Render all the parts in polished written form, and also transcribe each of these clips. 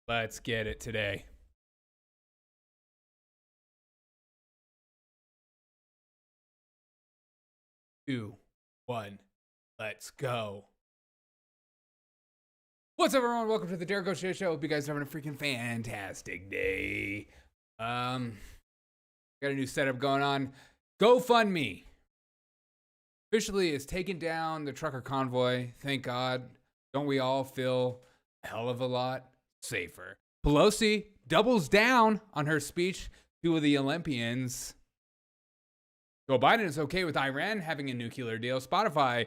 Let's get it today. Two, one, let's go. What's up, everyone? Welcome to the Derek O'Shea Show. Hope you guys are having a freaking fantastic day. Got a new setup going on. GoFundMe officially is taking down the trucker convoy. Thank God. Don't we all feel a hell of a lot safer? Pelosi doubles down on her speech to the Olympians. Joe Biden is okay with Iran having a nuclear deal. Spotify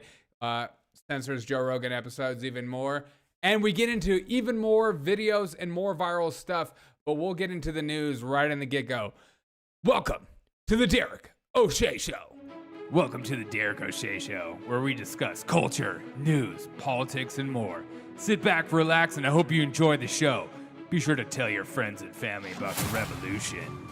censors Joe Rogan episodes even more. And we get into even more videos and more viral stuff, but we'll get into the news right in the get-go. Welcome to the Derek O'Shea Show. Welcome to the Derek O'Shea Show, where we discuss culture, news, politics, and more. Sit back, relax, and I hope you enjoy the show. Be sure to tell your friends and family about the revolution.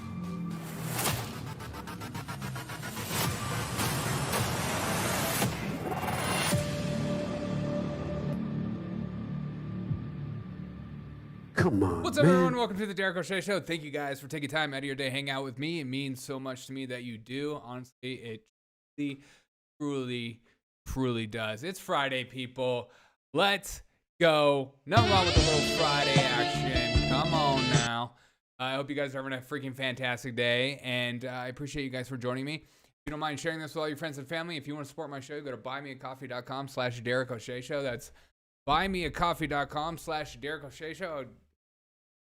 Come on, What's up, man. everyone? Welcome to the Derek O'Shea Show. Thank you guys for taking time out of your day, hang out with me. It means so much to me that you do. Honestly, it truly does. It's Friday, people. Let's go. Nothing wrong with a little Friday action. Come on now. I hope you guys are having a freaking fantastic day, and I appreciate you guys for joining me. If you don't mind sharing this with all your friends and family, if you want to support my show, go to buymeacoffee.com/Derek O'Shea Show. That's buymeacoffee.com/Derek O'Shea Show. I'd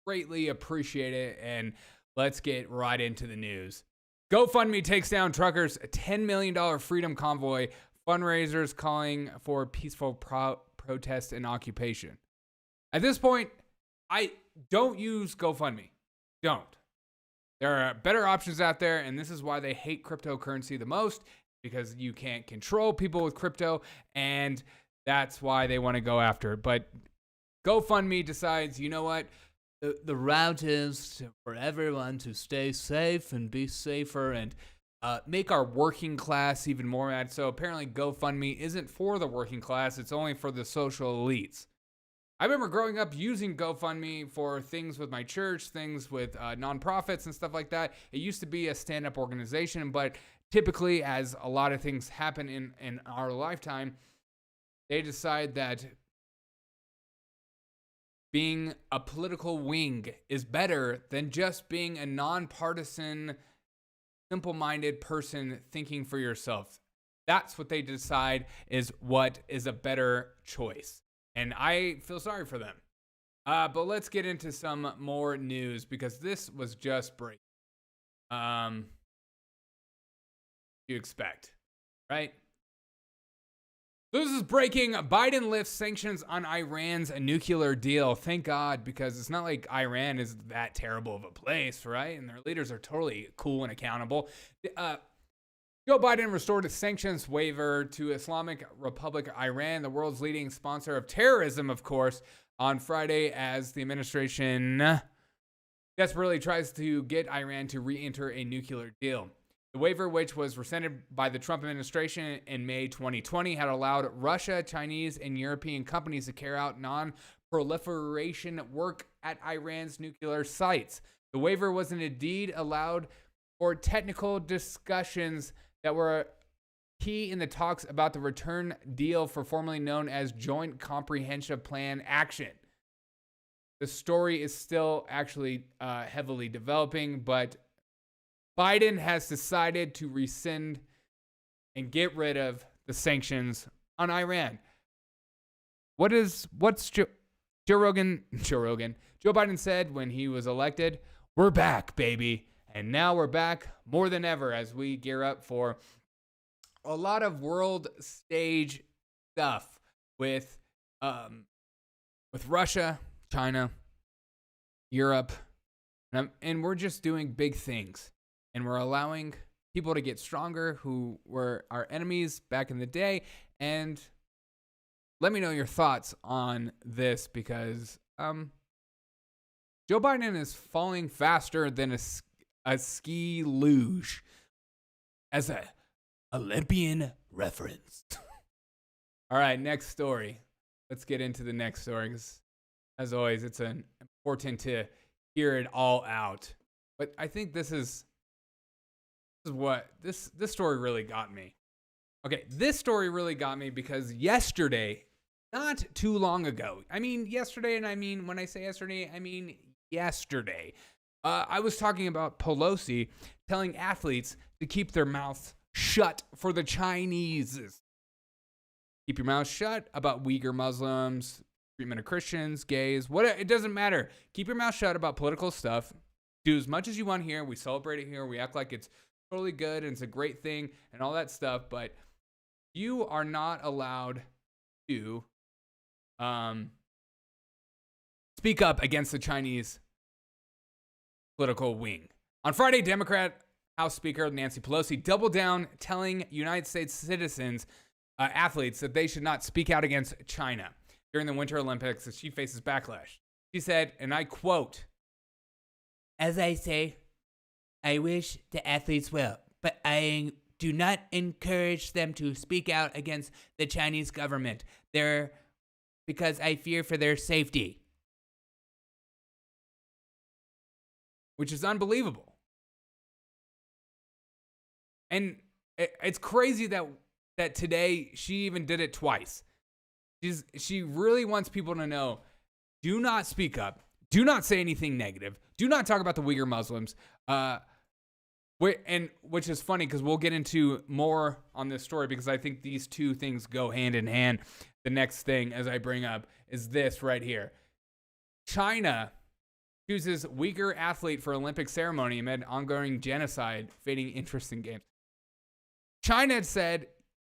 greatly appreciate it, and let's get right into the news. GoFundMe takes down truckers' $10 million freedom convoy. Fundraisers calling for peaceful protest and occupation. At this point, I don't use GoFundMe. Don't. There are better options out there, and this is why they hate cryptocurrency the most, because you can't control people with crypto, and that's why they want to go after it. But GoFundMe decides, you know what? The route is for everyone to stay safe and be safer and make our working class even more mad. So apparently GoFundMe isn't for the working class. It's only for the social elites. I remember growing up using GoFundMe for things with my church, things with nonprofits and stuff like that. It used to be a stand-up organization, but typically, as a lot of things happen in our lifetime, they decide that being a political wing is better than just being a nonpartisan, simple-minded person thinking for yourself. That's what they decide is what is a better choice. And I feel sorry for them. But let's get into some more news, because this was just breaking. You expect, right? This is breaking. Biden lifts sanctions on Iran's nuclear deal. Thank God, because it's not like Iran is that terrible of a place, right? And their leaders are totally cool and accountable. Joe Biden restored a sanctions waiver to Islamic Republic Iran, the world's leading sponsor of terrorism, of course, on Friday, as the administration desperately tries to get Iran to re-enter a nuclear deal. The waiver, which was rescinded by the Trump administration in May 2020, had allowed Russia, Chinese, and European companies to carry out non-proliferation work at Iran's nuclear sites. The waiver was indeed allowed for technical discussions that were key in the talks about the return deal, for formerly known as Joint Comprehensive Plan Action. The story is still actually heavily developing, but Biden has decided to rescind and get rid of the sanctions on Iran. What's Joe Biden said when he was elected? We're back, baby. And now we're back more than ever as we gear up for a lot of world stage stuff with Russia, China, Europe, and we're just doing big things. And we're allowing people to get stronger who were our enemies back in the day. And let me know your thoughts on this, because Joe Biden is falling faster than a ski luge, as a Olympian reference. All right, next story. Let's get into the next story, because as always, it's an important to hear it all out. But I think this is what this story really got me. Okay, this story really got me because yesterday, not too long ago, I mean yesterday, and I mean when I say yesterday, I mean yesterday, I was talking about Pelosi telling athletes to keep their mouths shut for the Chinese. Keep your mouth shut about Uyghur Muslims, treatment of Christians, gays, it doesn't matter. Keep your mouth shut about political stuff. Do as much as you want here. We celebrate it here. We act like it's totally good and it's a great thing and all that stuff, but you are not allowed to speak up against the Chinese political wing. On Friday, Democrat House Speaker Nancy Pelosi doubled down, telling United States citizens, athletes, that they should not speak out against China during the Winter Olympics as she faces backlash. She said, and I quote, "As I say, I wish the athletes well, but I do not encourage them to speak out against the Chinese government because I fear for their safety." Which is unbelievable. And it's crazy that today she even did it twice. She really wants people to know, do not speak up. Do not say anything negative. Do not talk about the Uyghur Muslims. Which is funny because we'll get into more on this story because I think these two things go hand in hand. The next thing, as I bring up, is this right here. China chooses Uyghur athlete for Olympic ceremony amid ongoing genocide, fading interest in games. China had said,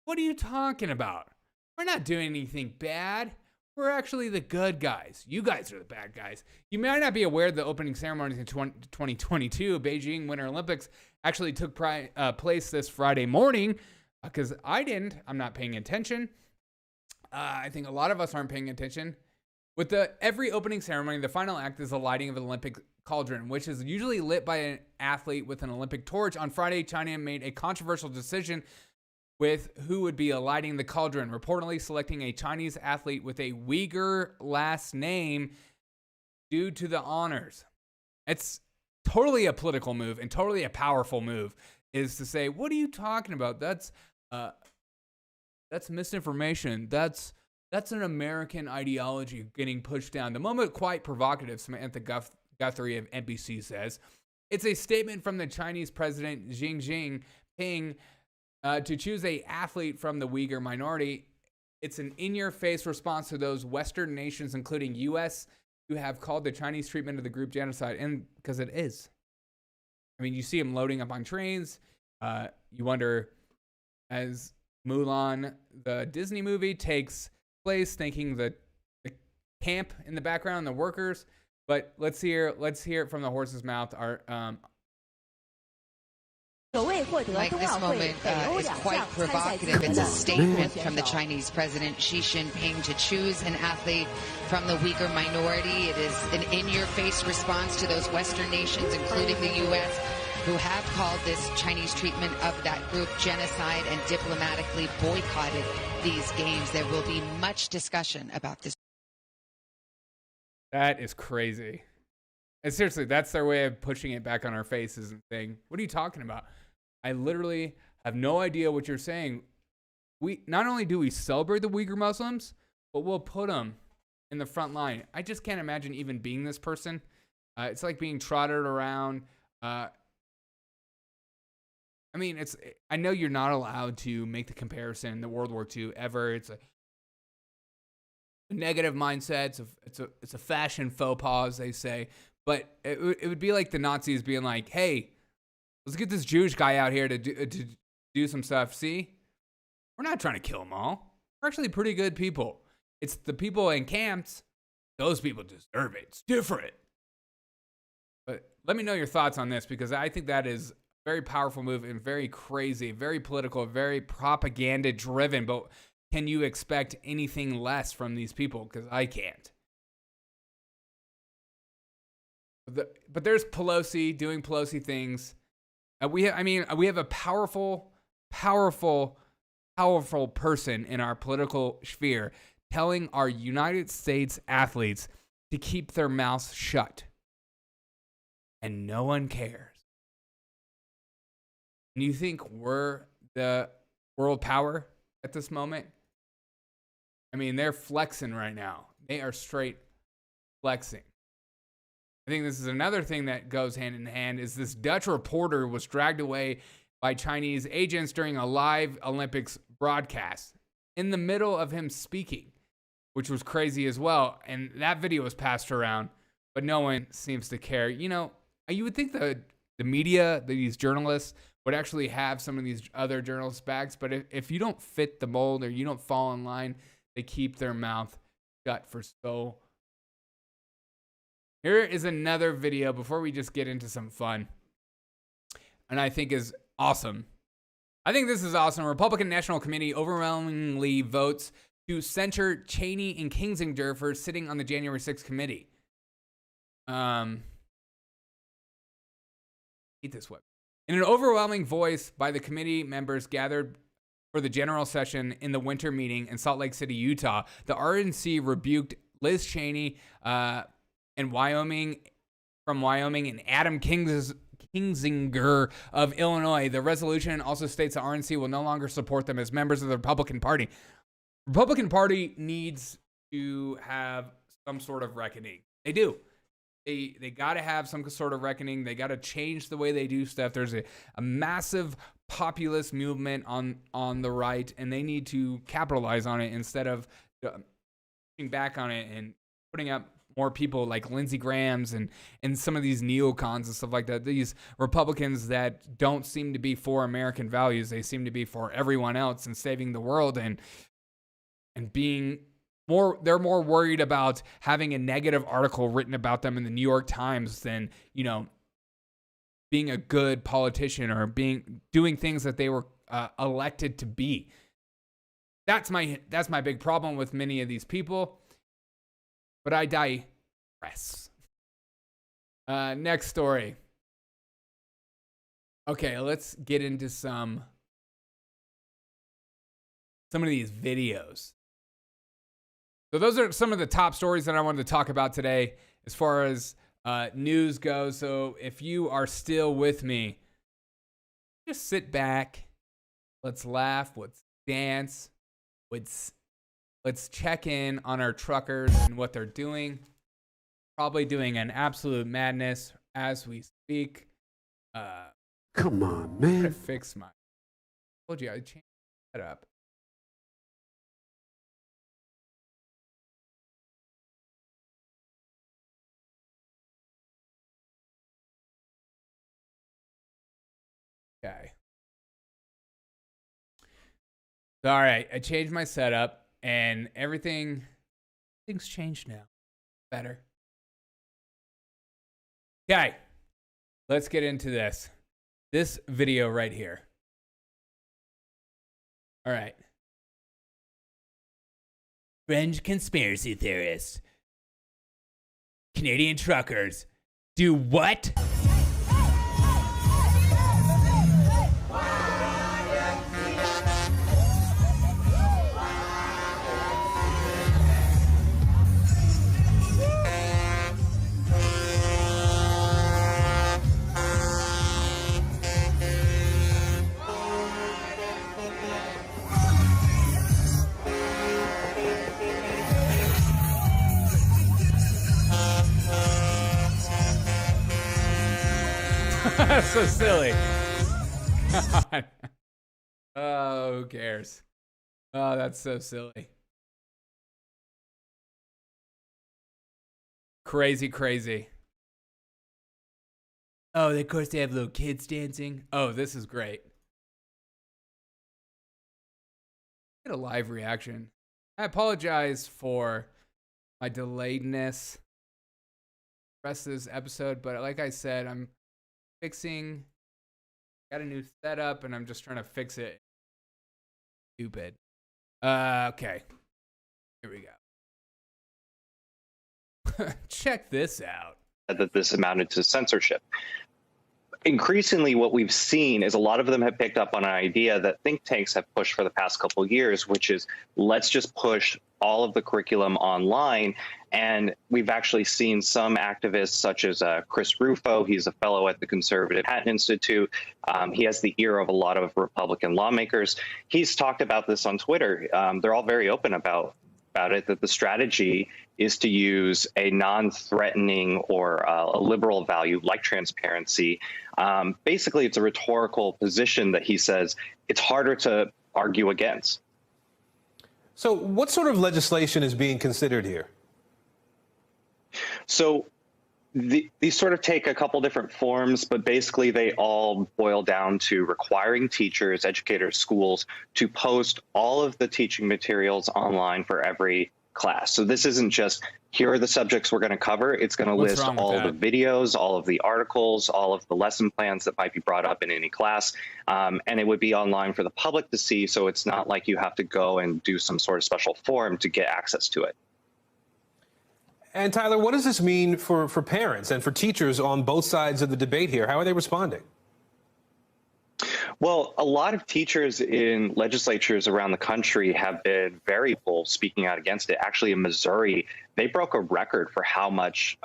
what are you talking about? We're not doing anything bad. We're actually the good guys. You guys are the bad guys. You might not be aware the opening ceremonies in 2022 Beijing Winter Olympics actually took place this Friday morning because I'm not paying attention. I think a lot of us aren't paying attention. With every opening ceremony, the final act is the lighting of an Olympic cauldron, which is usually lit by an athlete with an Olympic torch. On Friday, China made a controversial decision with who would be lighting the cauldron, reportedly selecting a Chinese athlete with a Uyghur last name due to the honors. It's totally a political move and totally a powerful move, is to say, what are you talking about? That's misinformation. That's an American ideology getting pushed down. The moment quite provocative, Samantha Guthrie of NBC says. It's a statement from the Chinese president Xi Jinping to choose an athlete from the Uyghur minority. It's an in-your-face response to those Western nations, including U.S., who have called the Chinese treatment of the group genocide, and because it is. I mean, you see them loading up on trains. You wonder, as Mulan, the Disney movie, takes place, thinking the camp in the background, the workers. But let's hear it from the horse's mouth. Mike, this moment is quite provocative. It's a statement from the Chinese president Xi Jinping to choose an athlete from the Uyghur minority. It is an in-your-face response to those Western nations, including the U.S., who have called this Chinese treatment of that group genocide and diplomatically boycotted these games. There will be much discussion about this. That is crazy. And seriously, that's their way of pushing it back on our faces and saying, what are you talking about? I literally have no idea what you're saying. We not only do we celebrate the Uyghur Muslims, but we'll put them in the front line. I just can't imagine even being this person. It's like being trotted around. I mean, I know you're not allowed to make the comparison, the World War II ever. It's a negative mindset. It's a fashion faux pas, as they say. But it would be like the Nazis being like, hey, let's get this Jewish guy out here to do some stuff. See, we're not trying to kill them all. We're actually pretty good people. It's the people in camps. Those people deserve it. It's different. But let me know your thoughts on this, because I think that is a very powerful move and very crazy, very political, very propaganda driven. But can you expect anything less from these people? Because I can't. But there's Pelosi doing Pelosi things. We have a powerful person in our political sphere telling our United States athletes to keep their mouths shut. And no one cares. And you think we're the world power at this moment? I mean, they're flexing right now. They are straight flexing. I think this is another thing that goes hand in hand is this Dutch reporter was dragged away by Chinese agents during a live Olympics broadcast in the middle of him speaking, which was crazy as well. And that video was passed around, but no one seems to care. You know, you would think the media, these journalists, would actually have some of these other journalists' backs, but if you don't fit the mold or you don't fall in line, they keep their mouth shut for so. Here is another video before we just get into some fun, and I think is awesome. I think this is awesome. Republican National Committee overwhelmingly votes to censure Cheney and Kinzinger for sitting on the January 6th committee. Hate this web. In an overwhelming voice by the committee members gathered for the general session in the winter meeting in Salt Lake City, Utah, the RNC rebuked Liz Cheney from Wyoming and Adam Kinzinger of Illinois. The resolution also states the RNC will no longer support them as members of the Republican Party. The Republican Party needs to have some sort of reckoning. They do. They got to have some sort of reckoning. They got to change the way they do stuff. There's a massive populist movement on the right, and they need to capitalize on it instead of pushing back on it and putting up more people like Lindsey Graham's and some of these neocons and stuff like that. These Republicans that don't seem to be for American values. They seem to be for everyone else and saving the world and being more. They're more worried about having a negative article written about them in the New York Times than, you know, being a good politician or doing things that they were elected to be. That's my big problem with many of these people. But I digress. Next story. Okay, let's get into some of these videos. So those are some of the top stories that I wanted to talk about today as far as news goes. So if you are still with me, just sit back. Let's laugh. Let's dance. Let's check in on our truckers and what they're doing. Probably doing an absolute madness as we speak. Come on, I'm man. gonna fix my. Told you I changed that up. Okay. All right, I changed my setup and everything's changed now. Better. Okay. Let's get into this video right here. All right. Fringe conspiracy theorists. Canadian truckers do what? That's so silly. God. Oh, who cares? Oh, that's so silly. Crazy. Oh, of course they have little kids dancing. Oh, this is great. Get a live reaction. I apologize for my delayedness the rest of this episode, but like I said, I'm got a new setup and I'm just trying to fix it. Stupid. Okay. Here we go. Check this out. That this amounted to censorship. Increasingly, what we've seen is a lot of them have picked up on an idea that think tanks have pushed for the past couple of years, which is let's just push all of the curriculum online And we've actually seen some activists such as Chris Rufo. He's a fellow at the Conservative Hatton Institute. He has the ear of a lot of Republican lawmakers. He's talked about this on Twitter. They're all very open about it, that the strategy is to use a non-threatening or a liberal value like transparency. Basically, it's a rhetorical position that he says it's harder to argue against. So what sort of legislation is being considered here? So these sort of take a couple different forms, but basically they all boil down to requiring teachers, educators, schools to post all of the teaching materials online for every class. So this isn't just, here are the subjects we're going to cover. It's going to list all the videos, all of the articles, all of the lesson plans that might be brought up in any class. And it would be online for the public to see. So it's not like you have to go and do some sort of special form to get access to it. And Tyler, what does this mean for parents and for teachers on both sides of the debate here? How are they responding? Well, a lot of teachers in legislatures around the country have been very bold speaking out against it. Actually, in Missouri, they broke a record for how much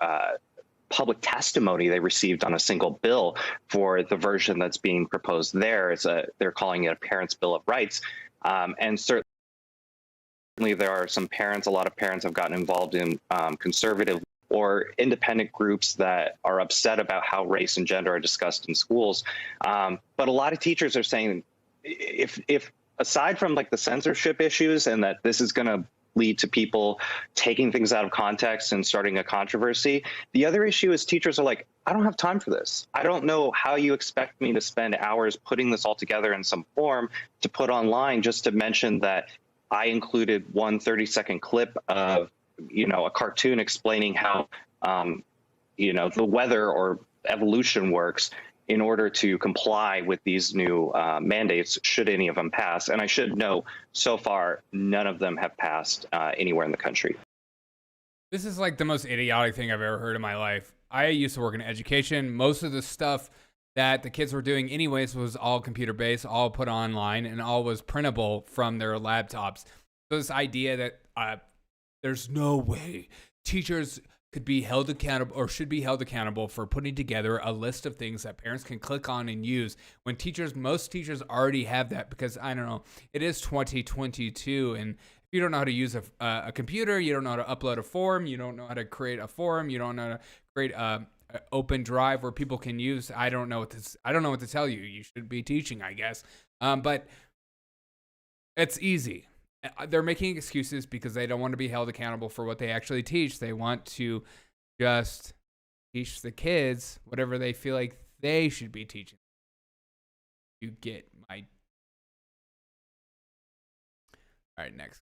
public testimony they received on a single bill for the version that's being proposed there. They're calling it a Parents' Bill of Rights. And certainly there are some parents, a lot of parents have gotten involved in conservative or independent groups that are upset about how race and gender are discussed in schools. But a lot of teachers are saying, if aside from like the censorship issues and that this is going to lead to people taking things out of context and starting a controversy, the other issue is teachers are like, I don't have time for this. I don't know how you expect me to spend hours putting this all together in some form to put online, just to mention that I included one 30-second clip of, a cartoon explaining how, the weather or evolution works in order to comply with these new mandates, should any of them pass. And I should know, so far, none of them have passed anywhere in the country. This is like the most idiotic thing I've ever heard in my life. I used to work in education. Most of the stuff that the kids were doing anyways was all computer-based, all put online, and all was printable from their laptops. So this idea that there's no way teachers could be held accountable or should be held accountable for putting together a list of things that parents can click on and use, when most teachers already have that, because I don't know, it is 2022, and if you don't know how to use a computer, you don't know how to upload a form, you don't know how to create a forum, you don't know how to create a open drive where people can use. I don't know what to tell you. You should be teaching, I guess. But it's easy. They're making excuses because they don't want to be held accountable for what they actually teach. They want to just teach the kids whatever they feel like they should be teaching. You get my... All right, next.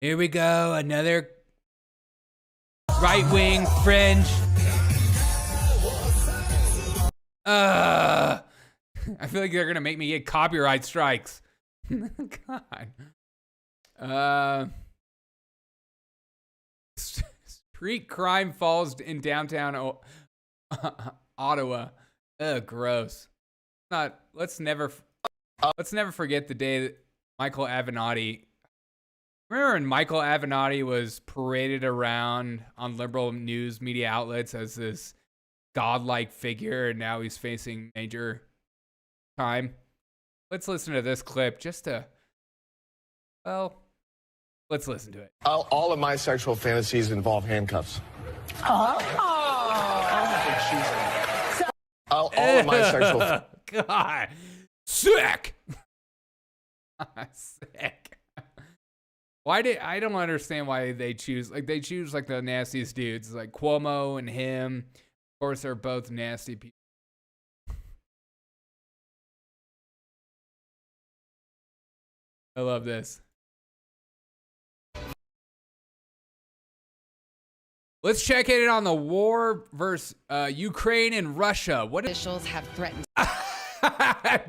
Here we go, another right-wing fringe. I feel like they're gonna make me get copyright strikes. God. Street crime falls in downtown Ottawa. Ugh, gross. Let's never forget the day that Michael Avenatti. Remember when Michael Avenatti was paraded around on liberal news media outlets as this godlike figure, and now he's facing major time? Let's listen to this clip let's listen to it. All of my sexual fantasies involve handcuffs. All of my sexual... God. Sick. Sick. I don't understand why they choose the nastiest dudes, like Cuomo and him. Of course, they're both nasty people. I love this. Let's check in on the war versus Ukraine and Russia. What officials have threatened?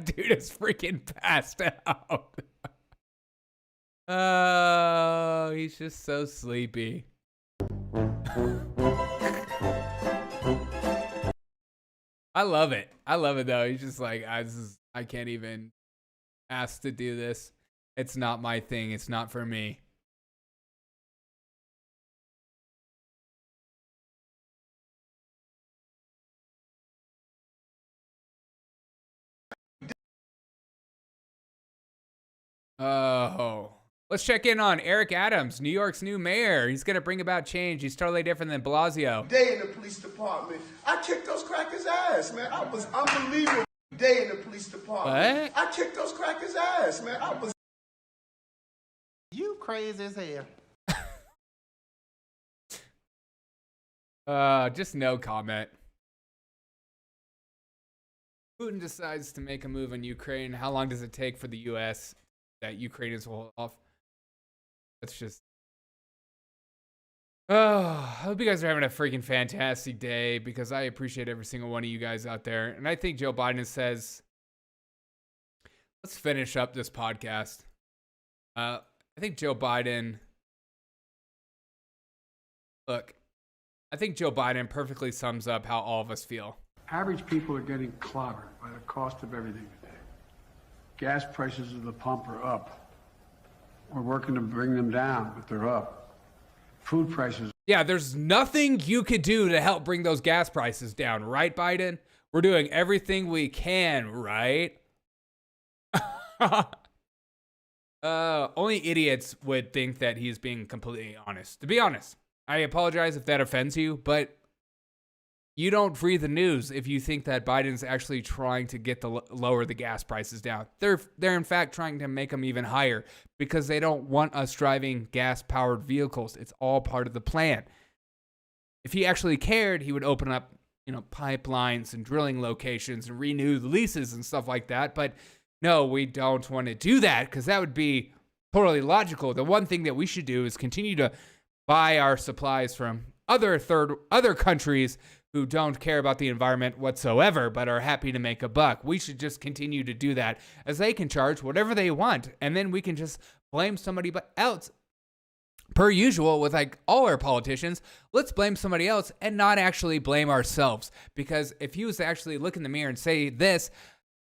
Dude is freaking passed out. Oh, he's just so sleepy. I love it. I love it though. He's just like, this is I can't even ask to do this. It's not my thing. It's not for me. Oh, let's check in on Eric Adams, New York's new mayor. He's going to bring about change. He's totally different than Blasio. Day in the police department. I kicked those crackers' ass, man. I was unbelievable. Day in the police department. What? I kicked those crackers' ass, man. I was. You crazy as hell. Just no comment. Putin decides to make a move on Ukraine. How long does it take for the U.S. that Ukrainians will hold off? That's just... Oh, I hope you guys are having a freaking fantastic day, because I appreciate every single one of you guys out there. And I think Joe Biden says, let's finish up this podcast. I think Joe Biden... Look, I think Joe Biden perfectly sums up how all of us feel. Average people are getting clobbered by the cost of everything today. Gas prices at the pump are up. We're working to bring them down, but they're up. Food prices. Yeah, there's nothing you could do to help bring those gas prices down, right, Biden? We're doing everything we can, right? Only idiots would think that he's being completely honest. To be honest, I apologize if that offends you, but you don't read the news if you think that Biden's actually trying to get lower the gas prices down. They're in fact trying to make them even higher, because they don't want us driving gas-powered vehicles. It's all part of the plan. If he actually cared, he would open up, pipelines and drilling locations and renew the leases and stuff like that. But no, we don't want to do that, because that would be totally logical. The one thing that we should do is continue to buy our supplies from other countries who don't care about the environment whatsoever, but are happy to make a buck. We should just continue to do that, as they can charge whatever they want, and then we can just blame somebody else. Per usual with all our politicians, let's blame somebody else and not actually blame ourselves. Because if he was to actually look in the mirror and say this,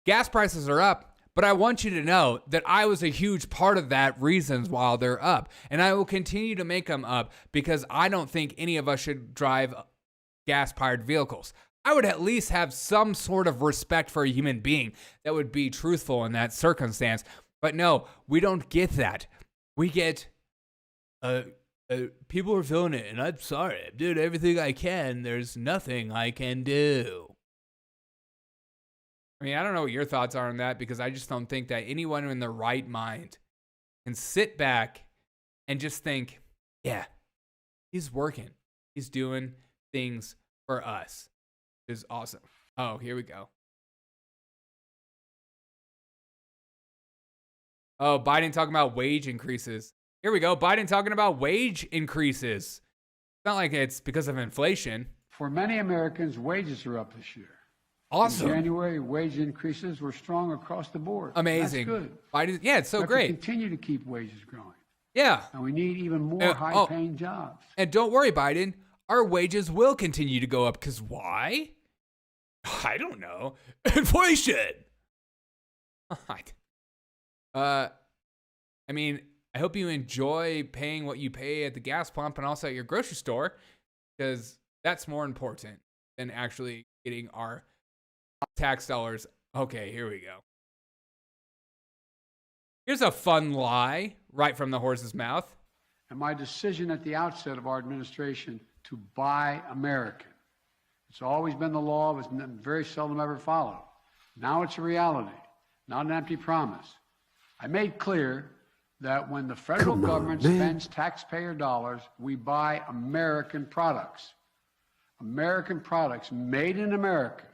gas prices are up, but I want you to know that I was a huge part of that reasons while they're up. And I will continue to make them up, because I don't think any of us should drive gas-powered vehicles. I would at least have some sort of respect for a human being that would be truthful in that circumstance. But no, we don't get that. We get, people are feeling it, and I'm sorry. I'm doing everything I can. There's nothing I can do. I mean, I don't know what your thoughts are on that, because I just don't think that anyone in their right mind can sit back and just think, yeah, he's working. He's doing things for us. Is awesome. Oh, here we go. Oh, Biden talking about wage increases. Here we go. Biden talking about wage increases. It's not like it's because of inflation. For many Americans, wages are up this year. Awesome. In January, wage increases were strong across the board. Amazing. That's good. Biden, yeah, it's so we have great. To continue to keep wages growing. Yeah. And we need even more high-paying jobs. And don't worry, Biden. Our wages will continue to go up, because why? I don't know. Inflation. I mean, I hope you enjoy paying what you pay at the gas pump and also at your grocery store, because that's more important than actually getting our tax dollars. Okay, here we go. Here's a fun lie right from the horse's mouth. And my decision at the outset of our administration to buy American. It's always been the law. It's been very seldom ever followed. Now it's a reality, not an empty promise. I made clear that when the federal government spends taxpayer dollars, we buy American products. American products made in America,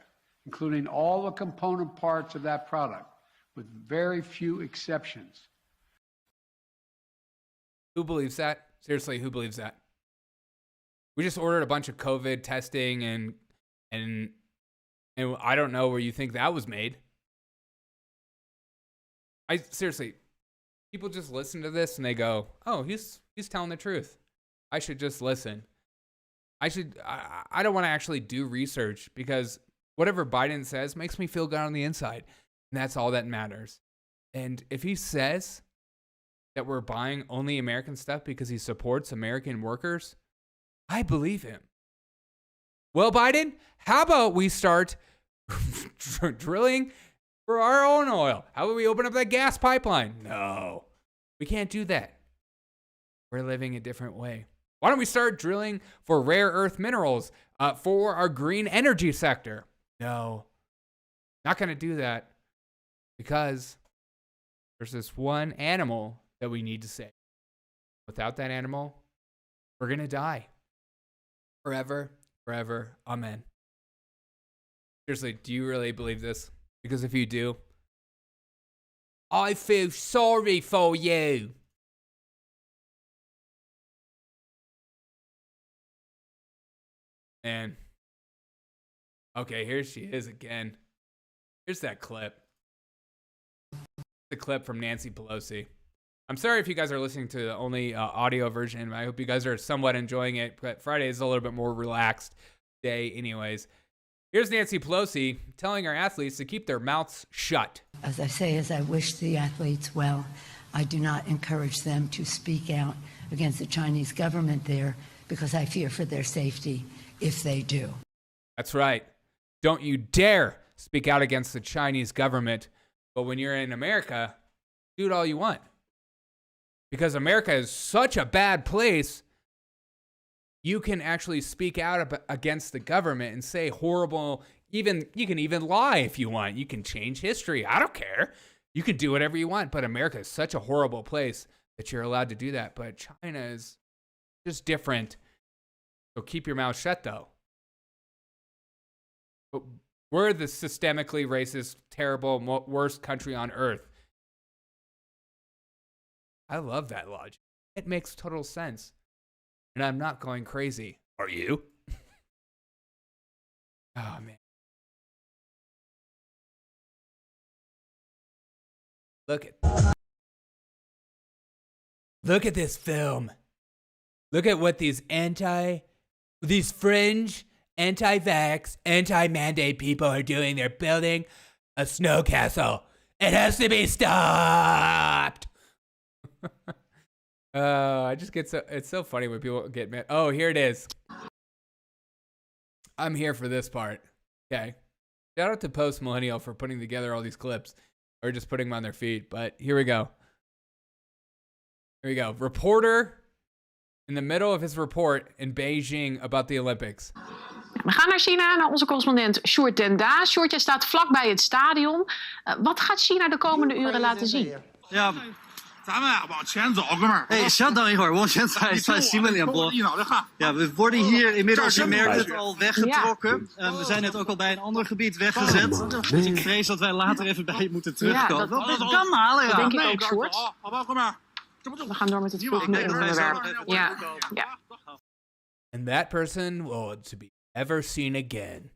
including all the component parts of that product, with very few exceptions. Who believes that? Seriously, who believes that? We just ordered a bunch of COVID testing and I don't know where you think that was made. Seriously, people just listen to this and they go, "Oh, he's telling the truth. I should just listen." I don't want to actually do research, because whatever Biden says makes me feel good on the inside. And that's all that matters. And if he says that we're buying only American stuff because he supports American workers, I believe him. Well, Biden, how about we start drilling for our own oil? How about we open up that gas pipeline? No, we can't do that. We're living a different way. Why don't we start drilling for rare earth minerals for our green energy sector? No, not going to do that because there's this one animal that we need to save. Without that animal, we're going to die. Forever, forever. Amen. Seriously, do you really believe this? Because if you do, I feel sorry for you. And okay, here she is again. Here's that clip. The clip from Nancy Pelosi. I'm sorry if you guys are listening to the only audio version. I hope you guys are somewhat enjoying it. But Friday is a little bit more relaxed day anyways. Here's Nancy Pelosi telling our athletes to keep their mouths shut. As I say, as I wish the athletes well, I do not encourage them to speak out against the Chinese government there because I fear for their safety if they do. That's right. Don't you dare speak out against the Chinese government. But when you're in America, do it all you want. Because America is such a bad place, you can actually speak out against the government and say horrible, you can even lie if you want. You can change history. I don't care. You can do whatever you want. But America is such a horrible place that you're allowed to do that. But China is just different. So keep your mouth shut, though. But we're the systemically racist, terrible, worst country on earth. I love that logic. It makes total sense. And I'm not going crazy. Are you? Oh, man. Look at this film. Look at what these fringe, anti-vax, anti-mandate people are doing. They're building a snow castle. It has to be stopped. I just get it's so funny when people get mad. Oh, here it is. I'm here for this part. Okay. Shout out to Post Millennial for putting together all these clips or just putting them on their feed. But here we go. Here we go. Reporter in the middle of his report in Beijing about the Olympics. We gaan naar China, naar onze correspondent Sjoerd den Daas. Sjoerd, jij staat vlakbij het stadion. Wat gaat China de komende uren laten zien? Ja, hey, 稍等一会儿，我现在在新闻联播。Ja, we worden hier inmiddels, je merkt het, al weggetrokken. We zijn net ook al bij een ander gebied weggezet. Dus ik vrees dat wij later even bij je moeten terugkomen. Dat kan halen, ja. Dat denk ik ook, Sjoerd. We gaan door met het volgende onderwerp. Ja. And that person will to be ever seen again.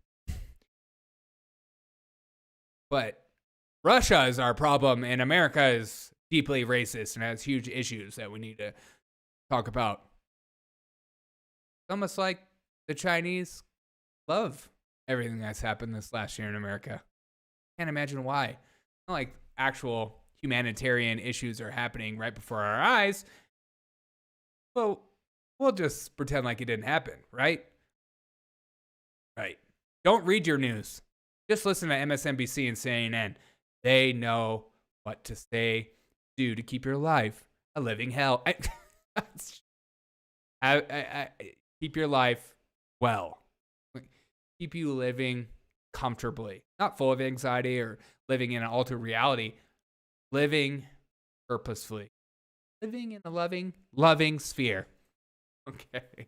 But Russia is our problem, and America is deeply racist and has huge issues that we need to talk about. It's almost like the Chinese love everything that's happened this last year in America. Can't imagine why. It's not like actual humanitarian issues are happening right before our eyes. Well, we'll just pretend like it didn't happen, right? Right. Don't read your news. Just listen to MSNBC and CNN. They know what to say, do to keep your life a living hell. Keep your life well. Keep you living comfortably. Not full of anxiety or living in an altered reality. Living purposefully. Living in a loving sphere. Okay.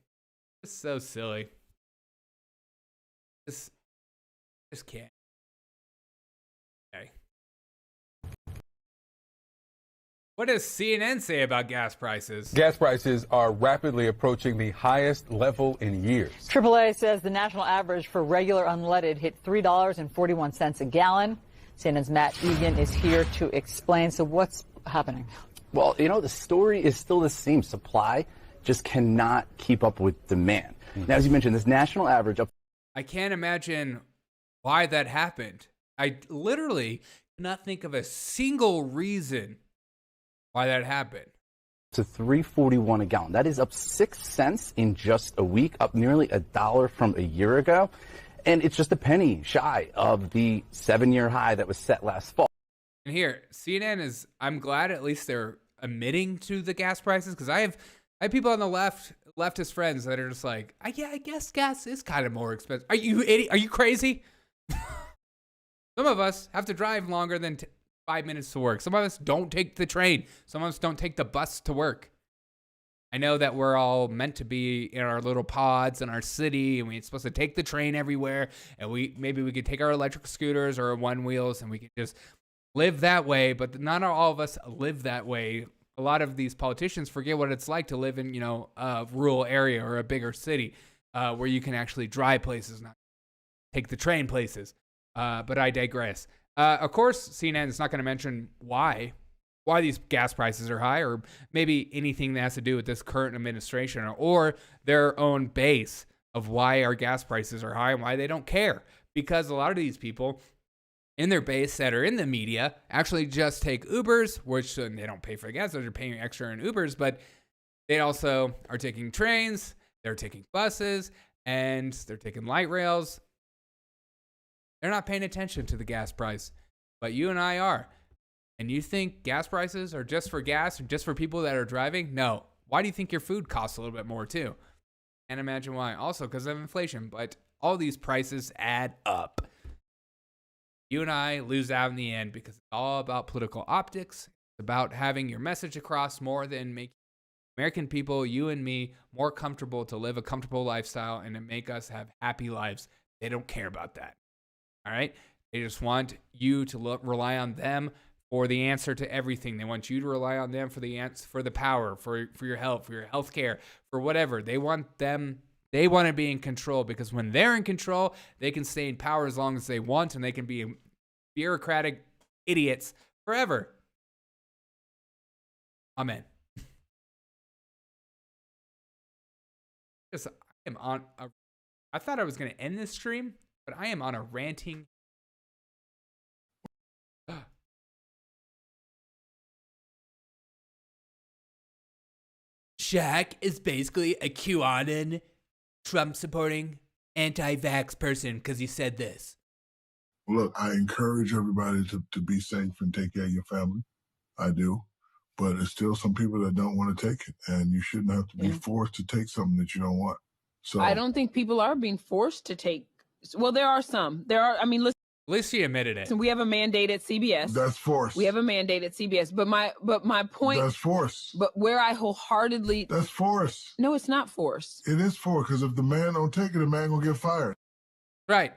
It's so silly. Just can't. Okay. What does CNN say about gas prices? Gas prices are rapidly approaching the highest level in years. AAA says the national average for regular unleaded hit $3.41 a gallon. CNN's Matt Egan is here to explain. So what's happening? Well, you know, the story is still the same. Supply just cannot keep up with demand. Now, as you mentioned, this national average... I can't imagine why that happened. I literally not think of a single reason why that happened. To $3.41 a gallon. That is up 6 cents in just a week, up nearly $1 from a year ago. And it's just a penny shy of the 7-year high that was set last fall. And here, CNN is, I'm glad at least they're admitting to the gas prices, because I have people on the leftist friends that are just like, yeah, I guess gas is kind of more expensive. Are you idiot? Are you crazy? Some of us have to drive longer than 5 minutes to work. Some of us don't take the train. Some of us don't take the bus to work. I know that we're all meant to be in our little pods in our city, and we're supposed to take the train everywhere, and maybe we could take our electric scooters or one wheels, and we could just live that way. But not all of us live that way. A lot of these politicians forget what it's like to live in, a rural area or a bigger city where you can actually drive places, not take the train places. But I digress. Of course, CNN is not going to mention why these gas prices are high, or maybe anything that has to do with this current administration, or their own base of why our gas prices are high and why they don't care. Because a lot of these people in their base that are in the media actually just take Ubers, which they don't pay for the gas, they're paying extra in Ubers, but they also are taking trains, they're taking buses, and they're taking light rails. They're not paying attention to the gas price, but you and I are. And you think gas prices are just for gas or just for people that are driving? No. Why do you think your food costs a little bit more too? Can't imagine why. Also because of inflation, but all these prices add up. You and I lose out in the end because it's all about political optics. It's about having your message across more than making American people, you and me, more comfortable to live a comfortable lifestyle and to make us have happy lives. They don't care about that. All right? They just want you to rely on them for the answer to everything. They want you to rely on them for the answer, for the power, for your health, for your health care, for whatever. They want to be in control, because when they're in control, they can stay in power as long as they want, and they can be bureaucratic idiots forever. Amen. I thought I was going to end this stream, but I am on a ranting. Shaq is basically a QAnon, Trump-supporting, anti-vax person because he said this. Look, I encourage everybody to be safe and take care of your family. I do. But there's still some people that don't want to take it, and you shouldn't have to be forced to take something that you don't want. So I don't think people are being forced to take. Well, there are some. Listen. At least she admitted it. We have a mandate at CBS. That's force. We have a mandate at CBS. But my point. That's force. But where I wholeheartedly. That's force. No, it's not force. It is force, because if the man don't take it, the man gonna get fired. Right.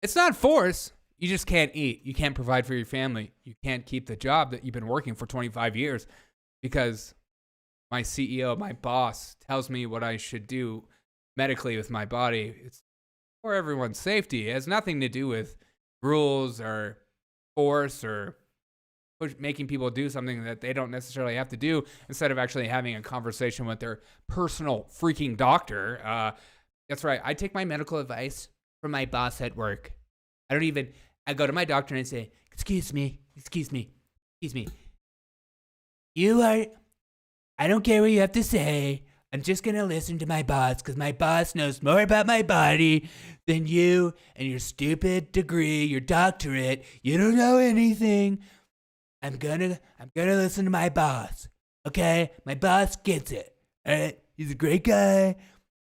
It's not force. You just can't eat. You can't provide for your family. You can't keep the job that you've been working for 25 years because my CEO, my boss, tells me what I should do medically with my body. It's for everyone's safety. It has nothing to do with rules or force or making people do something that they don't necessarily have to do, instead of actually having a conversation with their personal freaking doctor. That's right. I take my medical advice from my boss at work. I go to my doctor and I say, excuse me. I don't care what you have to say. I'm just going to listen to my boss because my boss knows more about my body than you and your stupid degree, your doctorate. You don't know anything. I'm gonna listen to my boss. Okay? My boss gets it. All right? He's a great guy.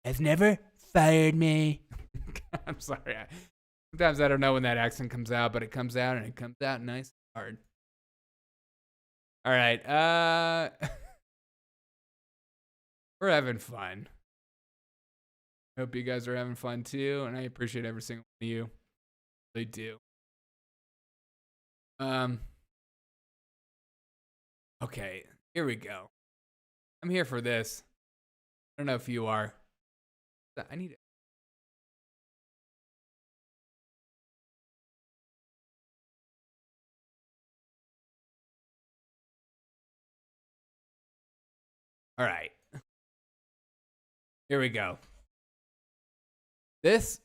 Has never fired me. I'm sorry. Sometimes I don't know when that accent comes out, but it comes out and it comes out nice and hard. All right. We're having fun. Hope you guys are having fun too, and I appreciate every single one of you. They do. Okay, here we go. I'm here for this. I don't know if you are. I need it. All right. Here we go. This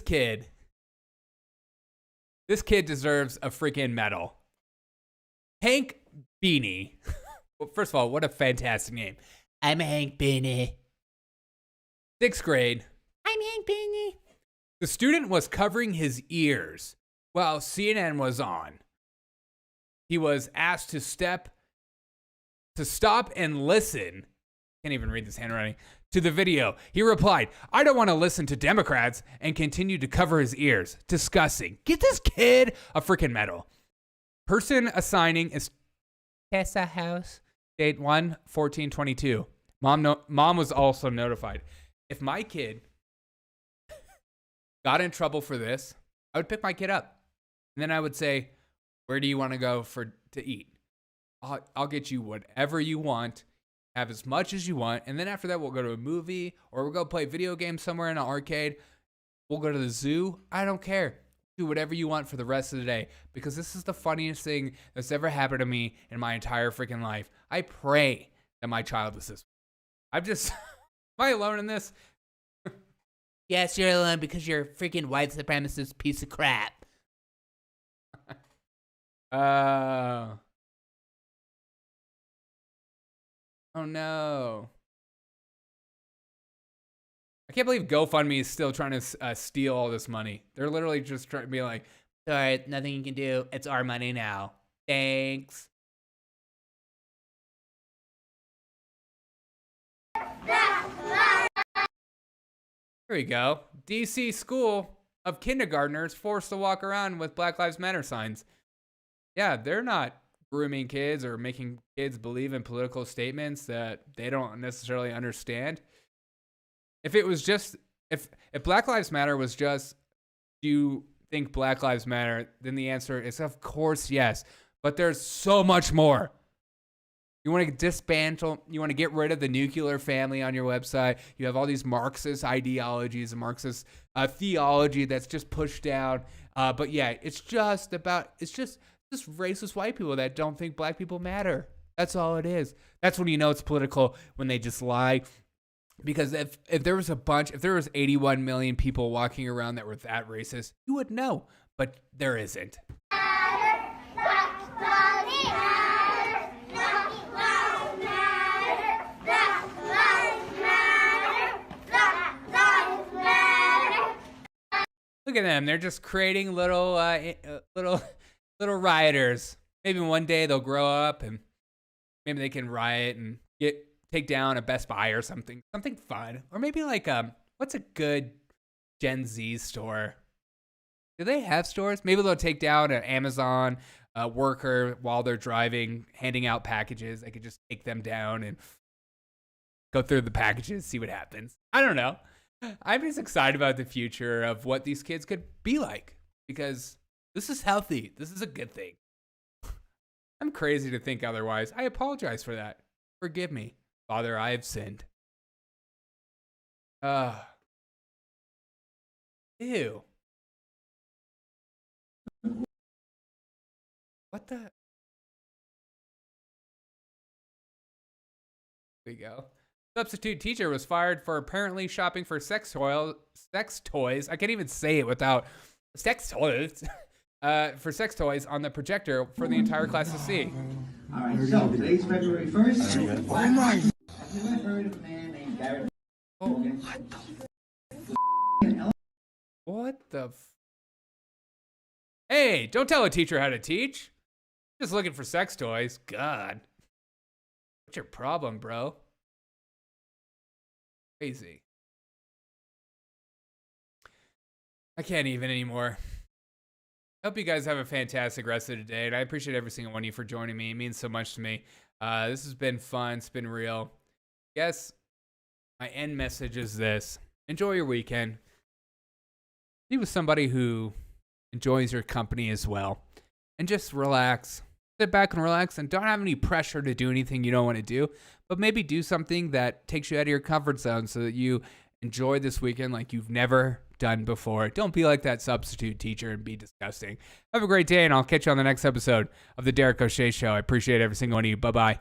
kid This kid deserves a freaking medal. Hank Beanie. Well, first of all, what a fantastic name. I'm Hank Beanie. 6th grade. I'm Hank Beanie. The student was covering his ears while CNN was on. He was asked to stop and listen. Can't even read this handwriting. To the video. He replied, I don't want to listen to Democrats, and continued to cover his ears. Disgusting. Get this kid a freaking medal. Person assigning is Tessa House. Date 1/14/22. Mom was also notified. If my kid got in trouble for this, I would pick my kid up. And then I would say, where do you want to go to eat? I'll get you whatever you want. Have as much as you want. And then after that, we'll go to a movie or we'll go play video games somewhere in an arcade. We'll go to the zoo. I don't care. Do whatever you want for the rest of the day, because this is the funniest thing that's ever happened to me in my entire freaking life. I pray that my child is this. Am I alone in this? Yes, you're alone because you're a freaking white supremacist piece of crap. Oh no. I can't believe GoFundMe is still trying to steal all this money. They're literally just trying to be like, sorry, nothing you can do. It's our money now. Thanks. Here we go. DC school of kindergartners forced to walk around with Black Lives Matter signs. Yeah, they're not grooming kids or making kids believe in political statements that they don't necessarily understand. If it was just, if Black Lives Matter was just, do you think Black Lives Matter, then the answer is of course yes. But there's so much more. You want to dismantle, you want to get rid of the nuclear family on your website. You have all these Marxist ideologies and Marxist theology that's just pushed down. But yeah, it's just racist white people that don't think black people matter. That's all it is. That's when you know it's political, when they just lie. Because if there was 81 million people walking around that were that racist, you would know. But there isn't. Look at them. They're just creating little rioters. Maybe one day they'll grow up and maybe they can riot and take down a Best Buy or something fun. Or maybe like what's a good Gen Z store? Do they have stores? Maybe they'll take down an Amazon worker while they're driving, handing out packages. They could just take them down and go through the packages, see what happens. I don't know. I'm just excited about the future of what these kids could be like, because this is healthy. This is a good thing. I'm crazy to think otherwise. I apologize for that. Forgive me, Father, I have sinned. Ew. What the? There we go. Substitute teacher was fired for apparently shopping for sex toys. I can't even say it without sex toys. For sex toys on the projector for the entire class to see. All right, so today's February 1st. Oh my! Have you ever heard of a man named Garrett? What the? Hey, don't tell a teacher how to teach. Just looking for sex toys. God. What's your problem, bro? Crazy. I can't even anymore. Hope you guys have a fantastic rest of the day, and I appreciate every single one of you for joining me. It means so much to me. This has been fun. It's been real. Yes, my end message is this. Enjoy your weekend. Be with somebody who enjoys your company as well. And just relax. Sit back and relax, and don't have any pressure to do anything you don't want to do. But maybe do something that takes you out of your comfort zone so that you enjoy this weekend like you've never done before. Don't be like that substitute teacher and be disgusting. Have a great day, and I'll catch you on the next episode of the Derek O'Shea Show. I appreciate every single one of you. Bye-bye.